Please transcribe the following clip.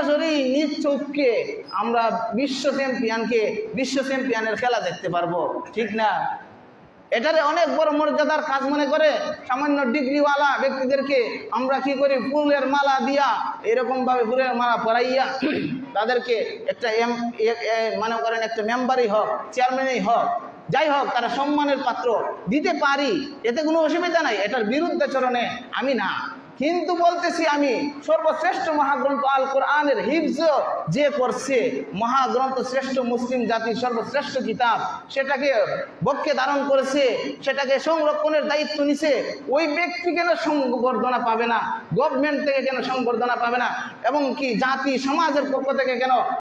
সরাসরি নিজ চোখকে আমরা বিশ্ব চ্যাম্পিয়নের খেলা দেখতে পারবো, ঠিক না? এটারে অনেক বড় মর্যাদার কাজ মনে করে সামান্য ডিগ্রিওয়ালা ব্যক্তিদেরকে আমরা কি করি, ফুলের মালা দিয়া এরকম ভাবে ফুলের মালা পরাইয়া তাদেরকে একটা মনে করেন একটা মেম্বারই হোক, চেয়ারম্যানই হোক, যাই হোক, তারা সম্মানের পাত্র দিতে পারি, এতে কোনো অসুবিধা নাই, এটার বিরুদ্ধাচরণে আমি না। কিন্তু বলতেছি আমি, সর্বশ্রেষ্ঠ মহাগ্রন্থ আল কোরআনের হিফজ যে করছে, মহাগ্রন্থ শ্রেষ্ঠ মুসলিম জাতির সর্বশ্রেষ্ঠ কিতাব, সেটাকে বক্ষে ধারণ করেছে, সেটাকে সংরক্ষণের দায়িত্ব নিছে, ওই ব্যক্তি কেন সংবর্ধনা পাবে না? গভর্নমেন্ট থেকে কেন সংবর্ধনা পাবে না? এবং কি জাতি সমাজের পক্ষ থেকে কেন